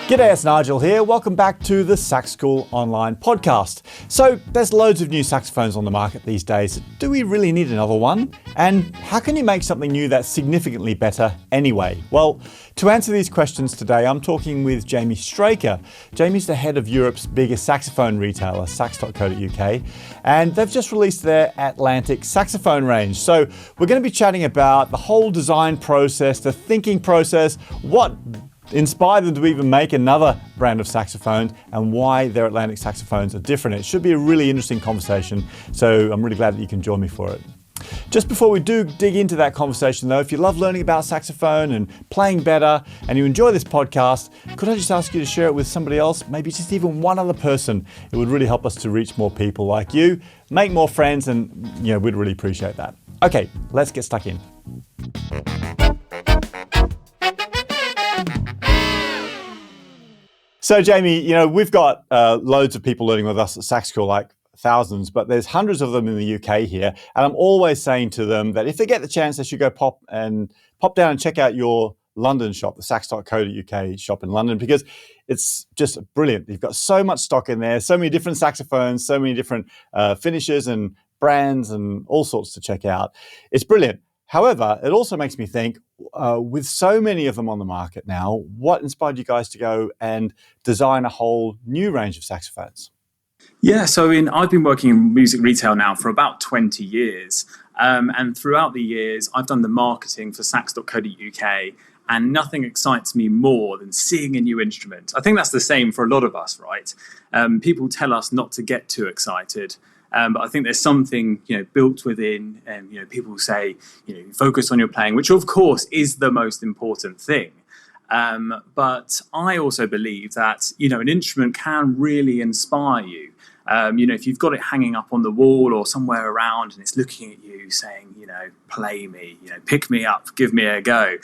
G'day, it's Nigel here. Welcome back to the Sax School Online podcast. So there's loads of new saxophones on the market these days. Do we really need another one? And how can you make something new that's significantly better anyway? Well, to answer these questions today, I'm talking with Jamie Straker. Jamie's the head of Europe's biggest saxophone retailer, sax.co.uk, and they've just released their Atlantic Saxophone range. So we're going to be chatting about the whole design process, the thinking process, what inspired them to even make another brand of saxophones and why their Atlantic saxophones are different. It should be a really interesting conversation, so I'm really glad that you can join me for it. Just before we do dig into that conversation though, if you love learning about saxophone and playing better and you enjoy this podcast, could I just ask you to share it with somebody else, maybe just even one other person? It would really help us to reach more people like you, make more friends, and we'd really appreciate that. Okay, let's get stuck in. So Jamie, we've got loads of people learning with us at Sax School, like thousands, but there's hundreds of them in the UK here. And I'm always saying to them that if they get the chance, they should go pop down and check out your London shop, the sax.co.uk shop in London, because it's just brilliant. You've got so much stock in there, so many different saxophones, so many different finishes and brands and all sorts to check out. It's brilliant. However, it also makes me think, with so many of them on the market now, what inspired you guys to go and design a whole new range of saxophones? Yeah, so I've been working in music retail now for about 20 years. And throughout the years, I've done the marketing for sax.co.uk, and nothing excites me more than seeing a new instrument. I think that's the same for a lot of us, right? People tell us not to get too excited. But I think there's something, built within, people say, focus on your playing, which of course is the most important thing. But I also believe that, an instrument can really inspire you. If you've got it hanging up on the wall or somewhere around and it's looking at you saying, play me, pick me up, give me a go.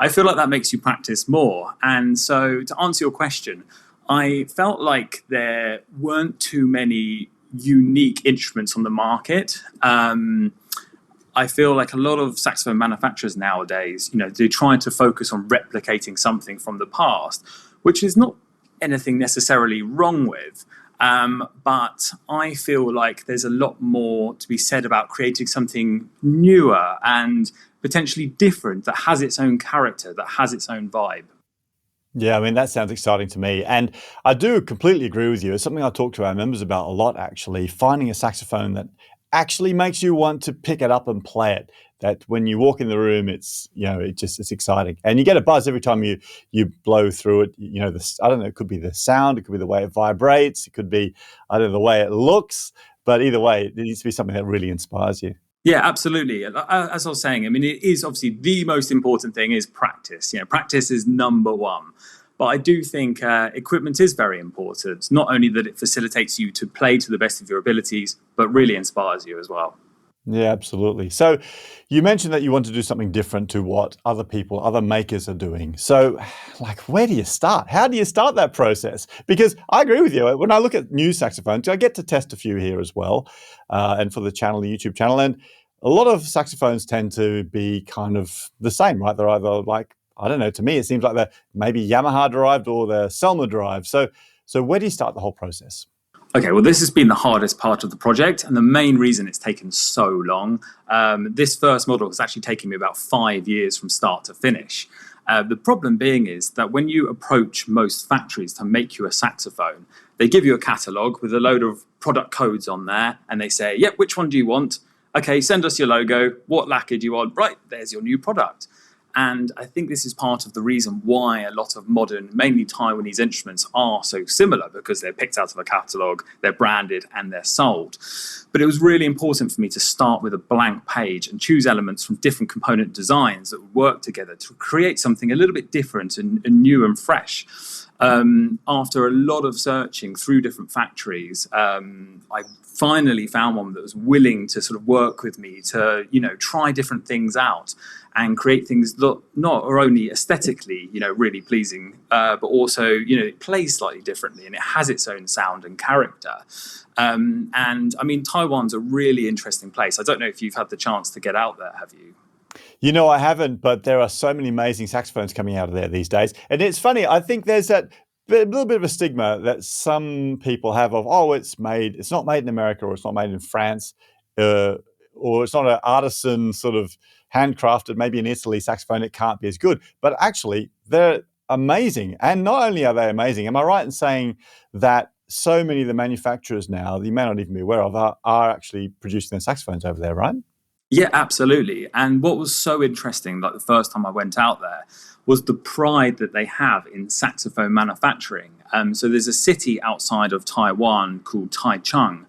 I feel like that makes you practice more. And so to answer your question, I felt like there weren't too many unique instruments on the market. I feel like a lot of saxophone manufacturers nowadays, they're trying to focus on replicating something from the past, which is not anything necessarily wrong with. But I feel like there's a lot more to be said about creating something newer and potentially different that has its own character, that has its own vibe. Yeah, that sounds exciting to me. And I do completely agree with you. It's something I talk to our members about a lot, actually, finding a saxophone that actually makes you want to pick it up and play it. That when you walk in the room, it's exciting. And you get a buzz every time you blow through it. I don't know, it could be the sound, it could be the way it vibrates, it could be, the way it looks. But either way, it needs to be something that really inspires you. Yeah, absolutely. As I was saying, it is obviously the most important thing is practice. Practice is number one. But I do think equipment is very important. Not only that it facilitates you to play to the best of your abilities, but really inspires you as well. Yeah, absolutely. So you mentioned that you want to do something different to what other makers are doing. So where do you start? How do you start that process? Because I agree with you. When I look at new saxophones, I get to test a few here as well, and for the YouTube channel. And a lot of saxophones tend to be kind of the same, right? They're either to me, it seems like they're maybe Yamaha derived or they're Selmer derived. So where do you start the whole process? Okay, well, this has been the hardest part of the project, and the main reason it's taken so long. This first model has actually taken me about 5 years from start to finish. The problem being is that when you approach most factories to make you a saxophone, they give you a catalogue with a load of product codes on there, and they say, yep, which one do you want? Okay, send us your logo. What lacquer do you want? Right, there's your new product. And I think this is part of the reason why a lot of modern, mainly Taiwanese instruments are so similar, because they're picked out of a catalogue, they're branded, and they're sold. But it was really important for me to start with a blank page and choose elements from different component designs that would work together to create something a little bit different and new and fresh. After a lot of searching through different factories, I finally found one that was willing to sort of work with me to, try different things out and create things that not only aesthetically, really pleasing, but also, it plays slightly differently and it has its own sound and character. Taiwan's a really interesting place. I don't know if you've had the chance to get out there, have you? I haven't, but there are so many amazing saxophones coming out of there these days. And it's funny, I think there's that a little bit of a stigma that some people have of, oh, it's not made in America, or it's not made in France, uh, or it's not an artisan sort of handcrafted, maybe in Italy saxophone, it can't be as good. But actually, they're amazing. And not only are they amazing, am I right in saying that so many of the manufacturers now, that you may not even be aware of, are actually producing their saxophones over there, right? Yeah, absolutely. And what was so interesting, like the first time I went out there, was the pride that they have in saxophone manufacturing. So there's a city outside of Taiwan called Taichung,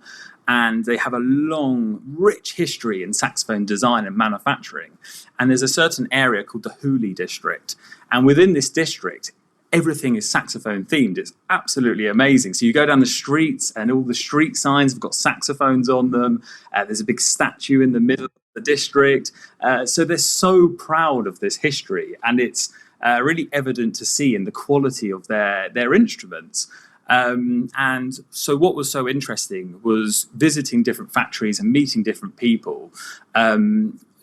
and they have a long, rich history in saxophone design and manufacturing. And there's a certain area called the Huli district. And within this district, everything is saxophone themed. It's absolutely amazing. So you go down the streets and all the street signs have got saxophones on them. There's a big statue in the middle of the district. So they're so proud of this history, and it's really evident to see in the quality of their instruments. And so what was so interesting was visiting different factories and meeting different people.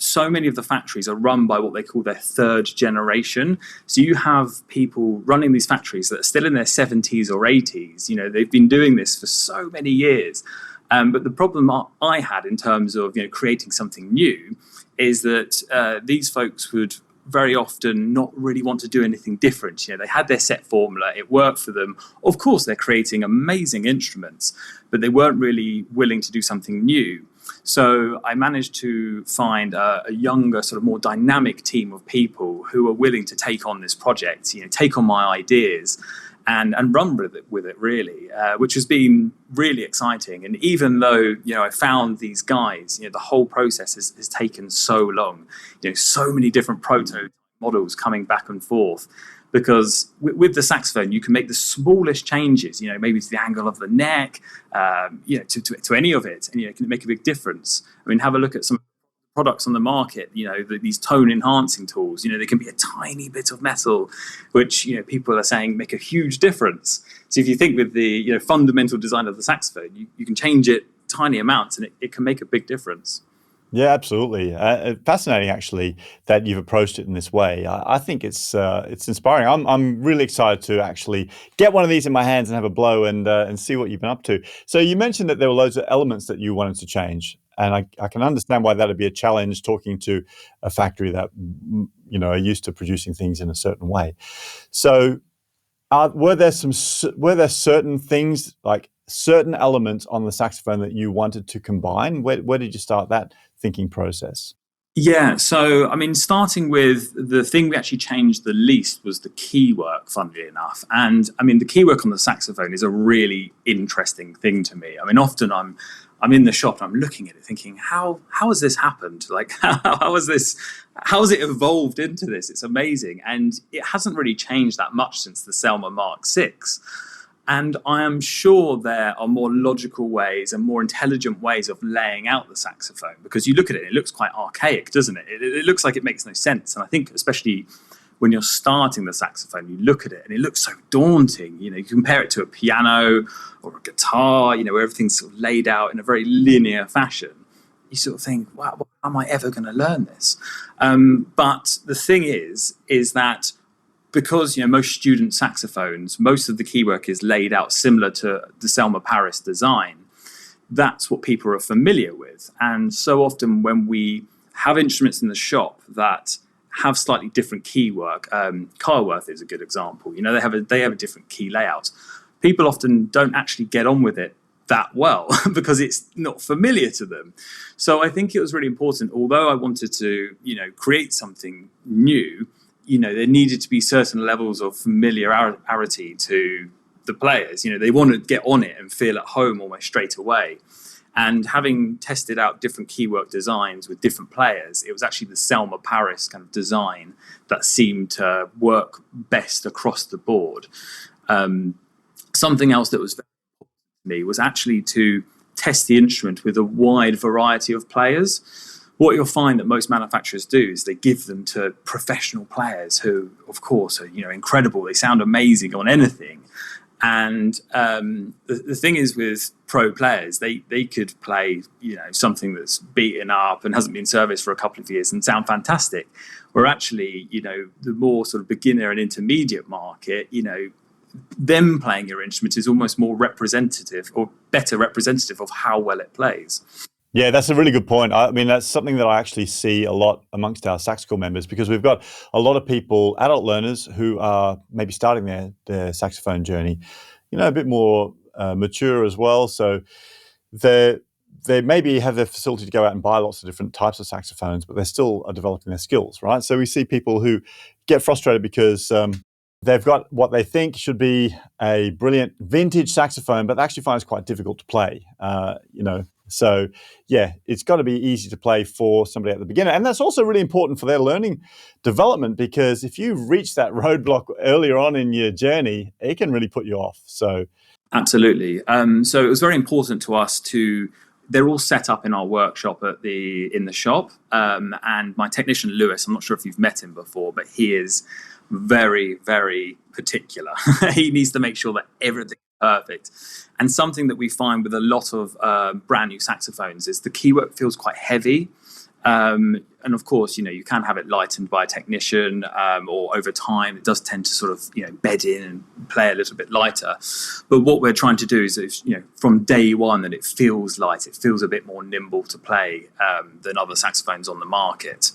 So many of the factories are run by what they call their third generation. So you have people running these factories that are still in their 70s or 80s. You know, they've been doing this for so many years. But the problem I had in terms of creating something new is that these folks would very often not really want to do anything different. They had their set formula, it worked for them. Of course, they're creating amazing instruments, but they weren't really willing to do something new. So I managed to find a younger, sort of more dynamic team of people who are willing to take on this project, take on my ideas and run with it really, which has been really exciting. And even though, I found these guys, the whole process has taken so long, so many different prototype models coming back and forth. Because with the saxophone, you can make the smallest changes, maybe to the angle of the neck, to any of it, and it can make a big difference. I mean, have a look at some products on the market, these tone enhancing tools, they can be a tiny bit of metal, which, people are saying make a huge difference. So if you think with the, fundamental design of the saxophone, you can change it tiny amounts and it can make a big difference. Yeah, absolutely. Fascinating, actually, that you've approached it in this way. I think it's inspiring. I'm really excited to actually get one of these in my hands and have a blow and see what you've been up to. So you mentioned that there were loads of elements that you wanted to change, and I can understand why that would be a challenge talking to a factory that are used to producing things in a certain way. So were there certain things, like certain elements on the saxophone, that you wanted to combine? Where did you start that thinking process? Yeah, so I mean, starting with the thing we actually changed the least was the key work, funnily enough. And I mean, the key work on the saxophone is a really interesting thing to me. I mean, often I'm in the shop and I'm looking at it thinking, how has this happened? Like, how has it evolved into this? It's amazing. And it hasn't really changed that much since the Selmer Mark VI. And I am sure there are more logical ways and more intelligent ways of laying out the saxophone, because you look at it, it looks quite archaic, doesn't it? It looks like it makes no sense. And I think especially when you're starting the saxophone, you look at it and it looks so daunting. You compare it to a piano or a guitar, where everything's sort of laid out in a very linear fashion. You sort of think, wow, how am I ever going to learn this? But the thing is that because most student saxophones, most of the keywork is laid out similar to the Selmer Paris design, that's what people are familiar with. And so often when we have instruments in the shop that have slightly different key work, Carworth is a good example. They have a different key layout. People often don't actually get on with it that well because it's not familiar to them. So I think it was really important, although I wanted to, create something new, there needed to be certain levels of familiarity to the players. They want to get on it and feel at home almost straight away. And having tested out different keywork designs with different players, it was actually the Selmer Paris kind of design that seemed to work best across the board. Something else that was very important to me was actually to test the instrument with a wide variety of players. What you'll find that most manufacturers do is they give them to professional players who, of course, are incredible. They sound amazing on anything. And the thing is with pro players, they could play something that's beaten up and hasn't been serviced for a couple of years and sound fantastic. Where actually, the more sort of beginner and intermediate market, them playing your instrument is almost more representative or better representative of how well it plays. Yeah, that's a really good point. I mean, that's something that I actually see a lot amongst our Sax School members, because we've got a lot of people, adult learners, who are maybe starting their saxophone journey, a bit more mature as well. So they maybe have the facility to go out and buy lots of different types of saxophones, but they still are developing their skills, right? So we see people who get frustrated because they've got what they think should be a brilliant vintage saxophone, but they actually find it's quite difficult to play, So, yeah, it's got to be easy to play for somebody at the beginner. And that's also really important for their learning development, because if you reach that roadblock earlier on in your journey, it can really put you off. So, absolutely. So it was very important to us they're all set up in our workshop in the shop. And my technician, Lewis, I'm not sure if you've met him before, but he is very, very particular. He needs to make sure that everything is perfect. And something that we find with a lot of brand new saxophones is the keywork feels quite heavy. And of course, you can have it lightened by a technician, or over time, it does tend to sort of, bed in and play a little bit lighter. But what we're trying to do is, from day one, that it feels light, it feels a bit more nimble to play than other saxophones on the market.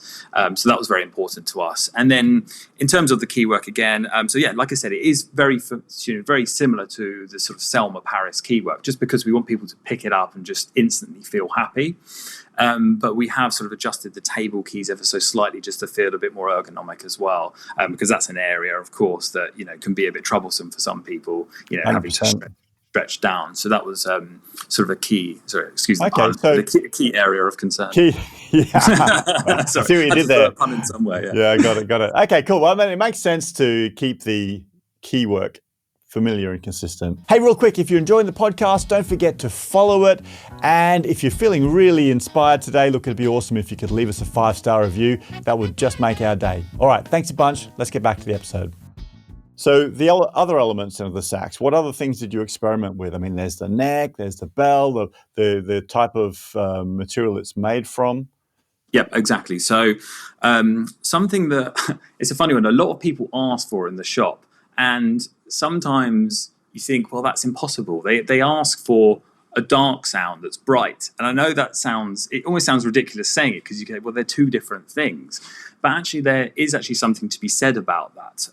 So that was very important to us. And then in terms of the keywork again, like I said, it is very similar to the sort of Selma Paris keywork, just because we want people to pick it up and just instantly feel happy. But we have sort of adjusted the table keys ever so slightly just to feel a bit more ergonomic as well, because that's an area, of course, that can be a bit troublesome for some people, having to stretch down. So that was sort of a key. Sorry, excuse me. Okay, so the key area of concern. Yeah. I see what you did there. Pun in some way. Yeah, got it. Okay, cool. Well, it makes sense to keep the key work familiar and consistent. Hey, real quick, if you're enjoying the podcast, don't forget to follow it. And if you're feeling really inspired today, look, it'd be awesome if you could leave us a 5-star review. That would just make our day. All right, thanks a bunch. Let's get back to the episode. So the other elements of the sax, what other things did you experiment with? I mean, there's the neck, there's the bell, the type of material it's made from. Yep, exactly. So something that, it's a funny one, a lot of people ask for in the shop. And sometimes you think, well, that's impossible. They ask for a dark sound that's bright. And I know it almost sounds ridiculous saying it, because you go, well, they're two different things. But actually, there is actually something to be said about that.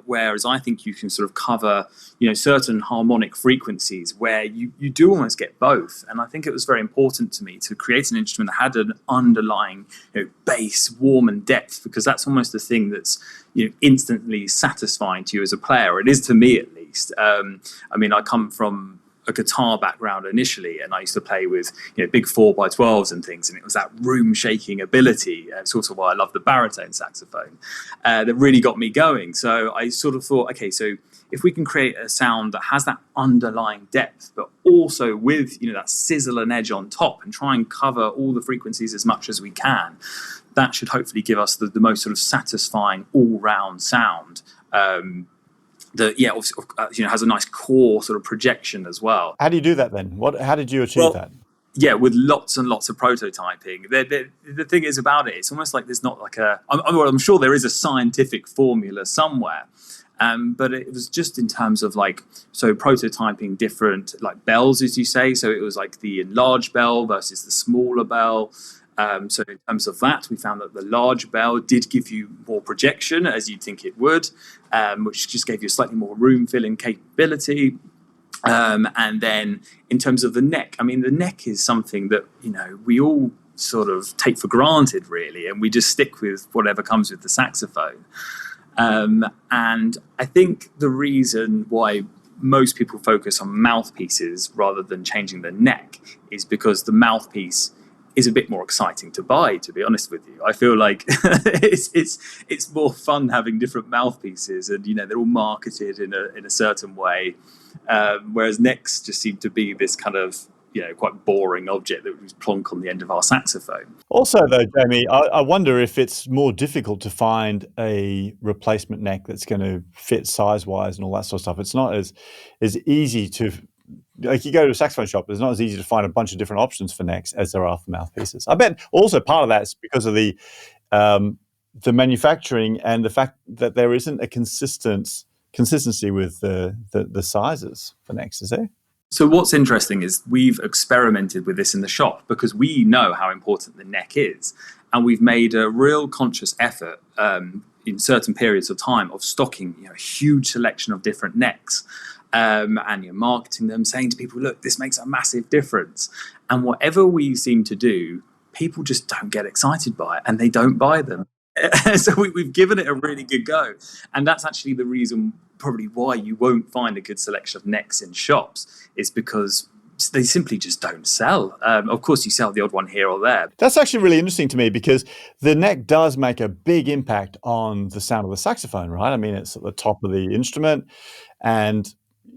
Whereas I think you can sort of cover, certain harmonic frequencies where you do almost get both. And I think it was very important to me to create an instrument that had an underlying bass, warmth and depth, because that's almost the thing that's instantly satisfying to you as a player. It is to me, at least. I come from a guitar background initially, and I used to play with big 4x12s and things, and it was that room shaking ability. It's also why I love the baritone saxophone that really got me going. So I sort of thought, okay, so if we can create a sound that has that underlying depth, but also with that sizzle and edge on top, and try and cover all the frequencies as much as we can, that should hopefully give us the most sort of satisfying all-round sound. That obviously, has a nice core sort of projection as well. How do you do that then? How did you achieve that? Yeah, with lots and lots of prototyping. The thing is about it, it's almost like there's not like I'm sure there is a scientific formula somewhere, but it was just in terms of prototyping different bells, as you say. So it was like the enlarged bell versus the smaller bell. So in terms of that, we found that the large bell did give you more projection, as you'd think it would, which just gave you a slightly more room-filling capability. And then in terms of the neck, the neck is something that, we all sort of take for granted, really, and we just stick with whatever comes with the saxophone. And I think the reason why most people focus on mouthpieces rather than changing the neck is because the mouthpiece is a bit more exciting to buy, to be honest with you. I feel like it's more fun having different mouthpieces, and they're all marketed in a certain way, whereas necks just seem to be this kind of quite boring object that we plonk on the end of our saxophone. Also, though, Jamie, I wonder if it's more difficult to find a replacement neck that's going to fit size-wise and all that sort of stuff. It's not as easy to. Like, you go to a saxophone shop, it's not as easy to find a bunch of different options for necks as there are for mouthpieces. I bet also part of that is because of the manufacturing and the fact that there isn't a consistent consistency with the sizes for necks, is there? So what's interesting is we've experimented with this in the shop because we know how important the neck is, and we've made a real conscious effort in certain periods of time of stocking a huge selection of different necks, and marketing them, saying to people, look, this makes a massive difference. And whatever we seem to do, people just don't get excited by it and they don't buy them. So we've given it a really good go, and that's actually the reason probably why you won't find a good selection of necks in shops, is because they simply just don't sell. Of course, you sell the odd one here or there. That's actually really interesting to me because the neck does make a big impact on the sound of the saxophone, right? I mean, it's at the top of the instrument, and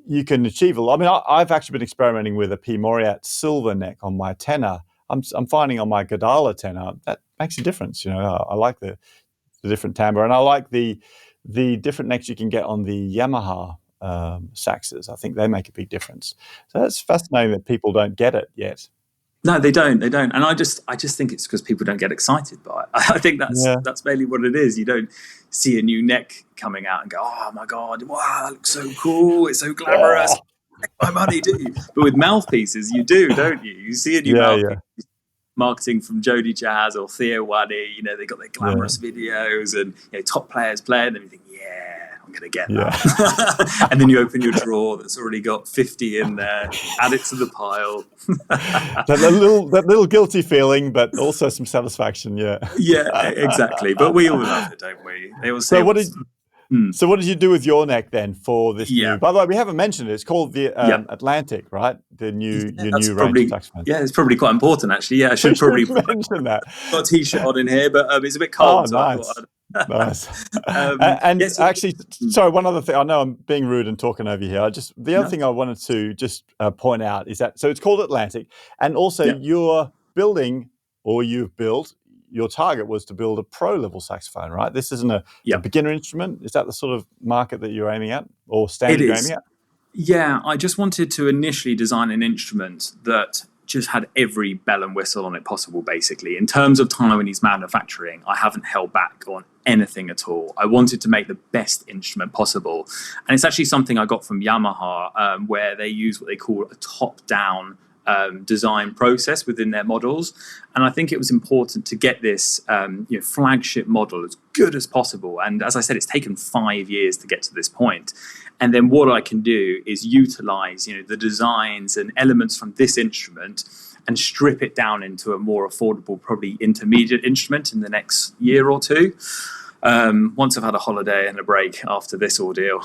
you can achieve a lot. I mean, I've actually been experimenting with a P. Moriat silver neck on my tenor. I'm finding on my Godala tenor that makes a difference. I like the different timbre, and I like the different necks you can get on the Yamaha saxes. I think they make a big difference. So that's fascinating that people don't get it yet. No, they don't. And I just think it's because people don't get excited by it. I think that's mainly what it is. You don't see a new neck coming out and go, oh my God, wow, that looks so cool. It's so glamorous. Oh. Make my money, do you? But with mouthpieces, you do, don't you? You see a new mouthpiece. Marketing from Jody Jazz or Theo Waddy, they got their glamorous videos and top players playing them. You think, I'm going to get that. And then you open your drawer that's already got 50 in there, add it to the pile. that little guilty feeling, but also some satisfaction. Yeah, exactly. But we all love it, don't we? They all say. So what did you do with your neck then for this new? By the way, we haven't mentioned it. It's called the Atlantic, right? The new range of saxophones. Yeah, it's probably quite important actually. Yeah, I should probably mention that. Got a t-shirt on in here, but it's a bit cold. Oh, nice. Nice. Actually, sorry, one other thing. I know I'm being rude and talking over here. The other thing I wanted to just point out is that it's called Atlantic, and also you're building, or you've built. Your target was to build a pro-level saxophone, right? This isn't a beginner instrument. Is that the sort of market that you're aiming at, or standard you're aiming at? Yeah, I just wanted to initially design an instrument that just had every bell and whistle on it possible, basically. In terms of Taiwanese manufacturing, I haven't held back on anything at all. I wanted to make the best instrument possible. And it's actually something I got from Yamaha, where they use what they call a top-down design process within their models, and I think it was important to get this flagship model as good as possible. And as I said, it's taken 5 years to get to this point. And then what I can do is utilize the designs and elements from this instrument and strip it down into a more affordable, probably intermediate instrument in the next year or two. Once I've had a holiday and a break after this ordeal.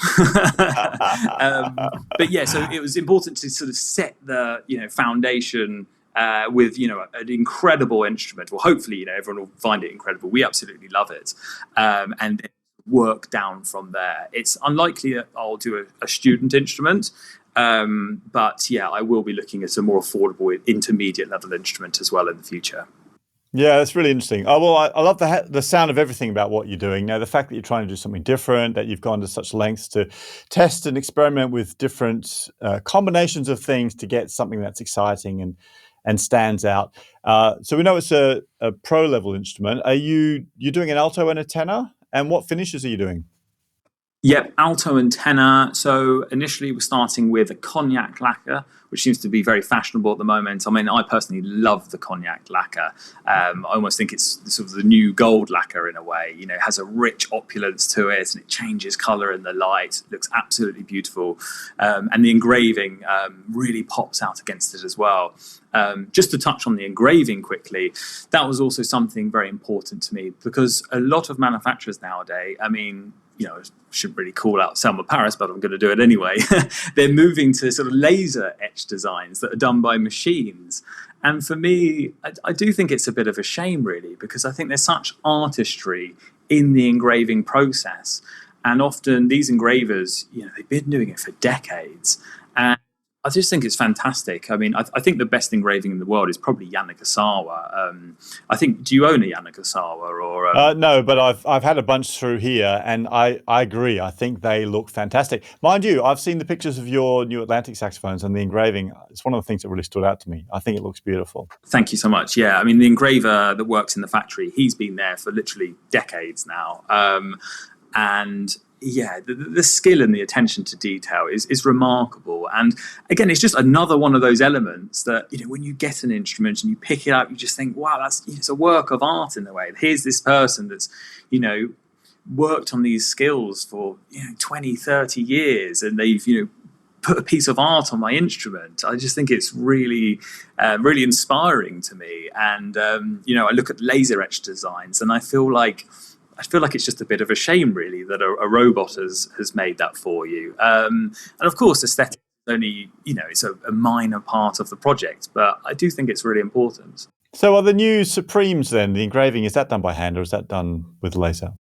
But yeah, so it was important to sort of set the foundation with an incredible instrument. Well, hopefully everyone will find it incredible. We absolutely love it, and then work down from there. It's unlikely that I'll do a student instrument. But yeah, I will be looking at a more affordable intermediate level instrument as well in the future. Yeah, that's really interesting. Oh, well, I love the sound of everything about what you're doing. Now, the fact that you're trying to do something different, that you've gone to such lengths to test and experiment with different combinations of things to get something that's exciting and stands out. So we know it's a pro-level instrument. Are you doing an alto and a tenor? And what finishes are you doing? Yep, alto and tenor. So initially we're starting with a cognac lacquer, which seems to be very fashionable at the moment. I mean, I personally love the cognac lacquer. I almost think it's sort of the new gold lacquer in a way. It has a rich opulence to it, and it changes colour in the light. It looks absolutely beautiful. And the engraving really pops out against it as well. Just to touch on the engraving quickly, that was also something very important to me, because a lot of manufacturers nowadays, I mean, I shouldn't really call out Selma Paris, but I'm going to do it anyway. They're moving to sort of laser etch designs that are done by machines. And for me, I do think it's a bit of a shame, really, because I think there's such artistry in the engraving process. And often these engravers, they've been doing it for decades. And I just think it's fantastic. I mean, I think the best engraving in the world is probably Yannick Asawa. I think, do you own a Yannick Asawa? Or no, but I've had a bunch through here, and I agree. I think they look fantastic. Mind you, I've seen the pictures of your new Atlantic saxophones, and the engraving, it's one of the things that really stood out to me. I think it looks beautiful. Thank you so much. Yeah, I mean, the engraver that works in the factory, he's been there for literally decades now. And the skill and the attention to detail is remarkable. And again, it's just another one of those elements that, when you get an instrument and you pick it up, you just think, wow, it's a work of art in a way. Here's this person that's, worked on these skills for 20, 30 years, and they've, put a piece of art on my instrument. I just think it's really, really inspiring to me. And, I look at laser etch designs and I feel like it's just a bit of a shame, really, that a robot has made that for you. And of course, aesthetics is only, it's a minor part of the project, but I do think it's really important. So are the new Supremes then, the engraving, is that done by hand or is that done with laser?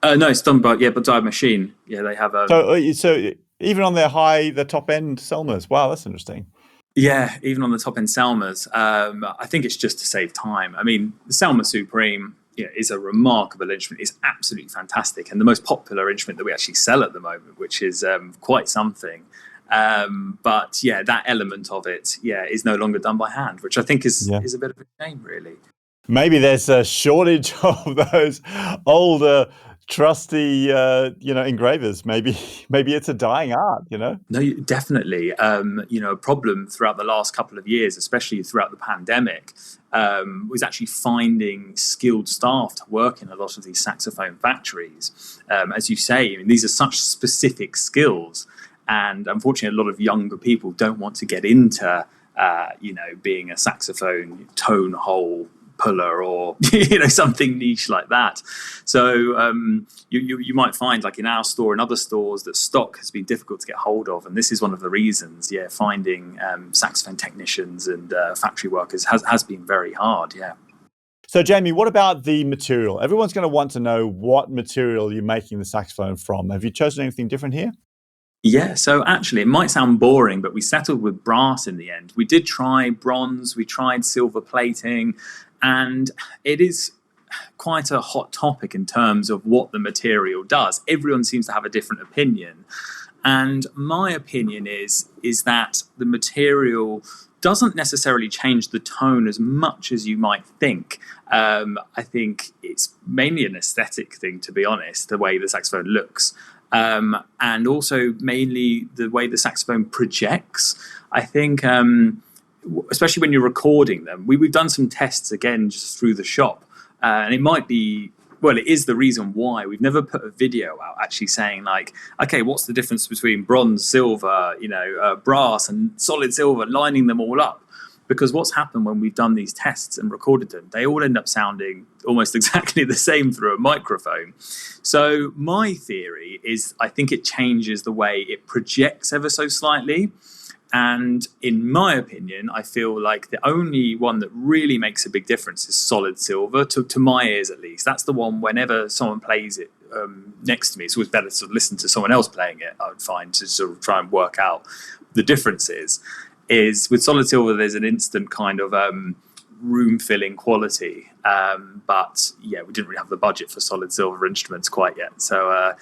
No, it's done by machine. Yeah, they have a... So even on the top end Selmas, wow, that's interesting. Yeah, even on the top end Selmas, I think it's just to save time. I mean, the Selma Supreme is a remarkable instrument. It's absolutely fantastic, and the most popular instrument that we actually sell at the moment, which is quite something. But that element of it, is no longer done by hand, which I think is a bit of a shame, really. Maybe there's a shortage of those older, trusty, engravers. Maybe it's a dying art. No, definitely. A problem throughout the last couple of years, especially throughout the pandemic, was actually finding skilled staff to work in a lot of these saxophone factories. As you say, these are such specific skills, and unfortunately, a lot of younger people don't want to get into, being a saxophone tone hole puller or something niche like that. So you might find, like in our store and other stores, that stock has been difficult to get hold of, and this is one of the reasons. Finding saxophone technicians and factory workers has been very hard. So Jamie, what about the material? Everyone's going to want to know what material you're making the saxophone from. Have you chosen anything different here? Yeah, so actually it might sound boring, but we settled with brass in the end. We did try bronze, we tried silver plating, and it is quite a hot topic in terms of what the material does. Everyone seems to have a different opinion. And my opinion is that the material doesn't necessarily change the tone as much as you might think. I think it's mainly an aesthetic thing, to be honest, the way the saxophone looks. And also mainly the way the saxophone projects. I think, especially when you're recording them, we've done some tests again just through the shop, and it is the reason why we've never put a video out actually saying, like, okay, what's the difference between bronze, silver, brass and solid silver, lining them all up. Because what's happened when we've done these tests and recorded them, they all end up sounding almost exactly the same through a microphone. So my theory is I think it changes the way it projects ever so slightly. And in my opinion, I feel like the only one that really makes a big difference is solid silver, to my ears at least. That's the one whenever someone plays it next to me, it's always better to listen to someone else playing it, I would find, to sort of try and work out the differences. Is with solid silver, there's an instant kind of room-filling quality. But we didn't really have the budget for solid silver instruments quite yet. So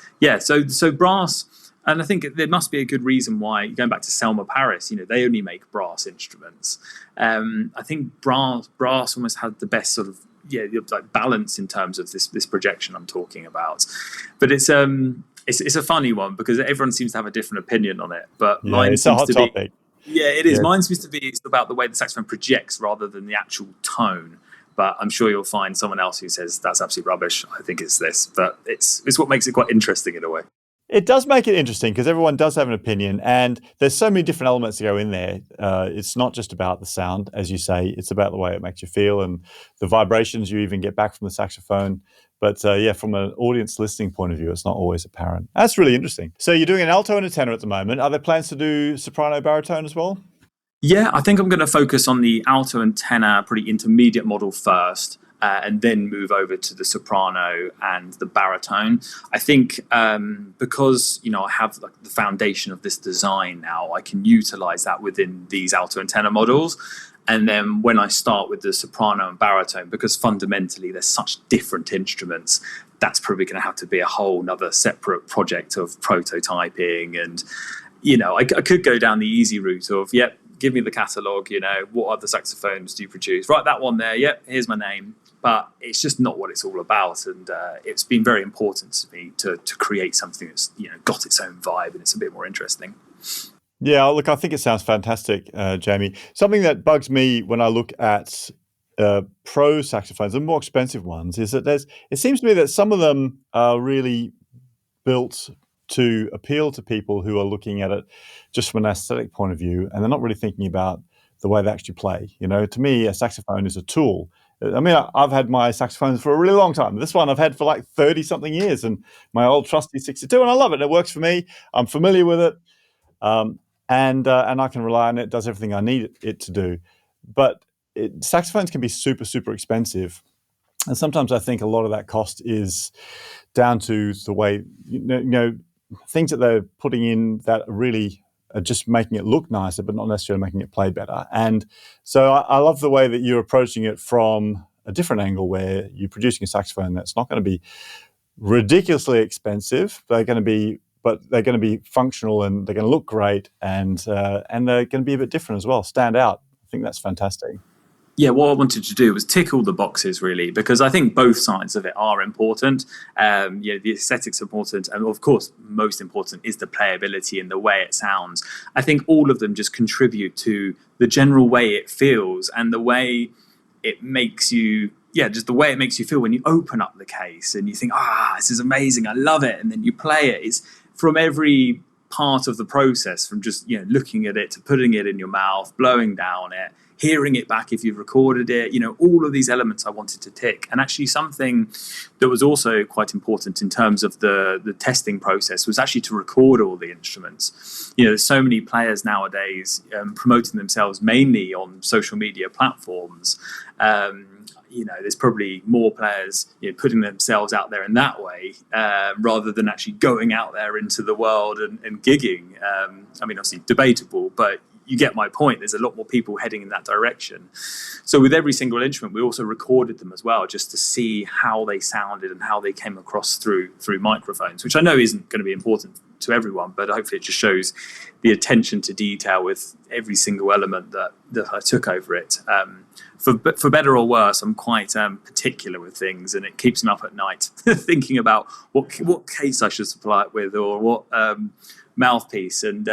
so brass, and I think there must be a good reason why, going back to Selma Paris, they only make brass instruments. I think brass almost had the best sort of like balance in terms of this projection I'm talking about. But it's a funny one because everyone seems to have a different opinion on it. But mine it's a hot topic. Yeah, it is. Yeah. Mine seems to be it's about the way the saxophone projects rather than the actual tone. But I'm sure you'll find someone else who says that's absolute rubbish. I think it's this, but it's what makes it quite interesting in a way. It does make it interesting because everyone does have an opinion, and there's so many different elements to go in there. It's not just about the sound, as you say. It's about the way it makes you feel and the vibrations you even get back from the saxophone. But from an audience listening point of view, it's not always apparent. That's really interesting. So you're doing an alto and a tenor at the moment. Are there plans to do soprano, baritone as well? Yeah, I think I'm going to focus on the alto and tenor, pretty intermediate model first, and then move over to the soprano and the baritone. I think because I have like the foundation of this design now, I can utilize that within these alto and tenor models. And then when I start with the soprano and baritone, because fundamentally they're such different instruments, that's probably going to have to be a whole nother separate project of prototyping. And, I could go down the easy route of, give me the catalogue, what other saxophones do you produce? Right, that one there, here's my name. but it's just not what it's all about. And it's been very important to me to create something that's got its own vibe and it's a bit more interesting. Yeah, look, I think it sounds fantastic, Jamie. Something that bugs me when I look at pro saxophones, the more expensive ones, is that it seems to me that some of them are really built to appeal to people who are looking at it just from an aesthetic point of view, and they're not really thinking about the way they actually play. To me, a saxophone is a tool. I mean, I've had my saxophones for a really long time. This one I've had for like 30-something years, and my old trusty 62, and I love it. It works for me. I'm familiar with it. And I can rely on it. It does everything I need it to do. But saxophones can be super, super expensive. And sometimes I think a lot of that cost is down to the way, things that they're putting in that really are just making it look nicer, but not necessarily making it play better. And so I love the way that you're approaching it from a different angle, where you're producing a saxophone that's not going to be ridiculously expensive. But they're going to be functional, and they're going to look great, and they're going to be a bit different as well, stand out. I think that's fantastic. Yeah, what I wanted to do was tick all the boxes, really, because I think both sides of it are important. The aesthetics are important, and of course, most important is the playability and the way it sounds. I think all of them just contribute to the general way it feels and the way it makes you, just the way it makes you feel when you open up the case and you think, this is amazing, I love it, and then you play it. It's from every part of the process, from just looking at it to putting it in your mouth, blowing down it, hearing it back if you've recorded it, all of these elements I wanted to tick. And actually something that was also quite important in terms of the testing process was actually to record all the instruments. There's so many players nowadays promoting themselves mainly on social media platforms. There's probably more players putting themselves out there in that way rather than actually going out there into the world and gigging. Obviously debatable, but you get my point. There's a lot more people heading in that direction. So with every single instrument, we also recorded them as well, just to see how they sounded and how they came across through microphones, which I know isn't going to be important to everyone, but hopefully it just shows the attention to detail with every single element that I took over it. For better or worse, I'm quite particular with things, and it keeps me up at night thinking about what case I should supply it with, or what mouthpiece. And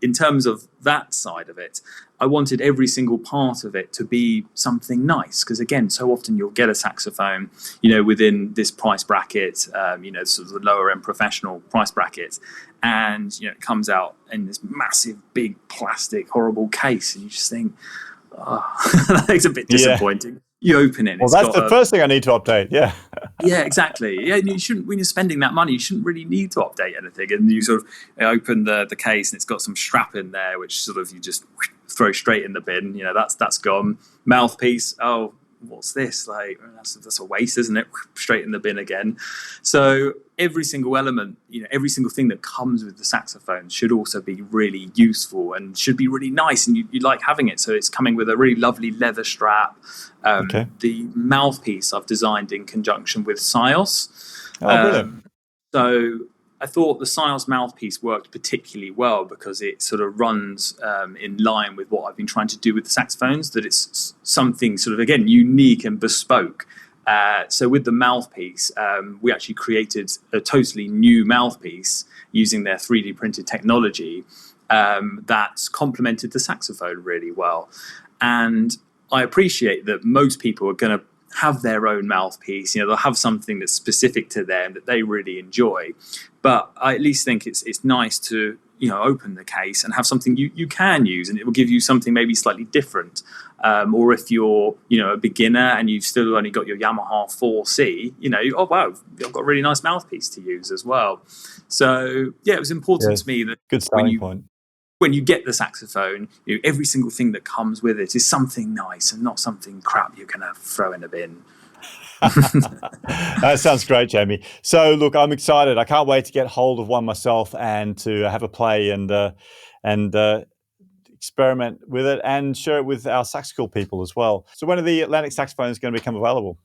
in terms of that side of it, I wanted every single part of it to be something nice, because again, so often you'll get a saxophone within this price bracket, sort of the lower end professional price bracket, and it comes out in this massive big plastic horrible case, and you just think, it's a bit disappointing. You open it. Well, that's the first thing I need to update. Yeah. Yeah, exactly. Yeah, you shouldn't, when you're spending that money, you shouldn't really need to update anything. And you sort of open the case, and it's got some strap in there, which sort of you just throw straight in the bin. That's gone. Mouthpiece. Oh, what's this? Like, that's a waste, isn't it? Straight in the bin again. So every single element, every single thing that comes with the saxophone should also be really useful and should be really nice, and you like having it. So it's coming with a really lovely leather strap. Okay. The mouthpiece I've designed in conjunction with Sios. Brilliant. So I thought the Sios mouthpiece worked particularly well because it sort of runs in line with what I've been trying to do with the saxophones, that it's something sort of, again, unique and bespoke. So with the mouthpiece, we actually created a totally new mouthpiece using their 3D printed technology that's complemented the saxophone really well. And I appreciate that most people are going to have their own mouthpiece. They'll have something that's specific to them that they really enjoy. But I at least think it's nice to open the case and have something you can use, and it will give you something maybe slightly different. Or if you're a beginner and you've still only got your Yamaha 4C, oh wow, I've got a really nice mouthpiece to use as well. So yeah, it was important to me that good starting point. When you get the saxophone, every single thing that comes with it is something nice and not something crap you're going to throw in a bin. That sounds great, Jamie. So look, I'm excited. I can't wait to get hold of one myself and to have a play and experiment with it and share it with our sax school people as well. So when are the Atlantic Saxophones going to become available?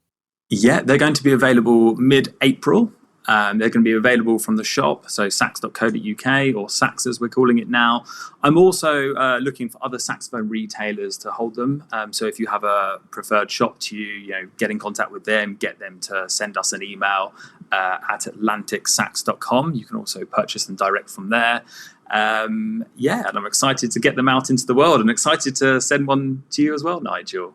Yeah, they're going to be available mid-April. They're going to be available from the shop, so sax.co.uk, or Sax as we're calling it now. I'm also looking for other saxophone retailers to hold them. So if you have a preferred shop to you, get in contact with them, get them to send us an email at atlanticsax.com. You can also purchase them direct from there. And I'm excited to get them out into the world, and excited to send one to you as well, Nigel.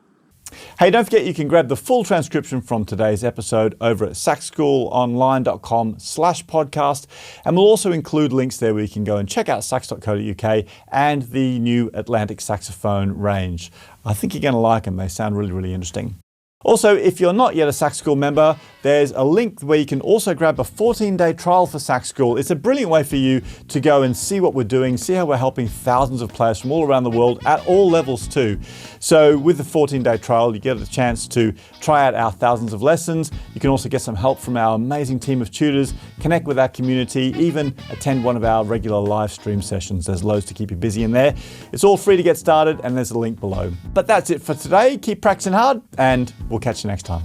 Hey, don't forget you can grab the full transcription from today's episode over at saxschoolonline.com/podcast. And we'll also include links there where you can go and check out sax.co.uk and the new Atlantic Saxophone range. I think you're going to like them. They sound really, really interesting. Also, if you're not yet a Sax School member, there's a link where you can also grab a 14-day trial for Sax School. It's a brilliant way for you to go and see what we're doing, see how we're helping thousands of players from all around the world at all levels too. So with the 14-day trial, you get a chance to try out our thousands of lessons. You can also get some help from our amazing team of tutors, connect with our community, even attend one of our regular live stream sessions. There's loads to keep you busy in there. It's all free to get started, and there's a link below. But that's it for today. Keep practicing hard, and we'll catch you next time.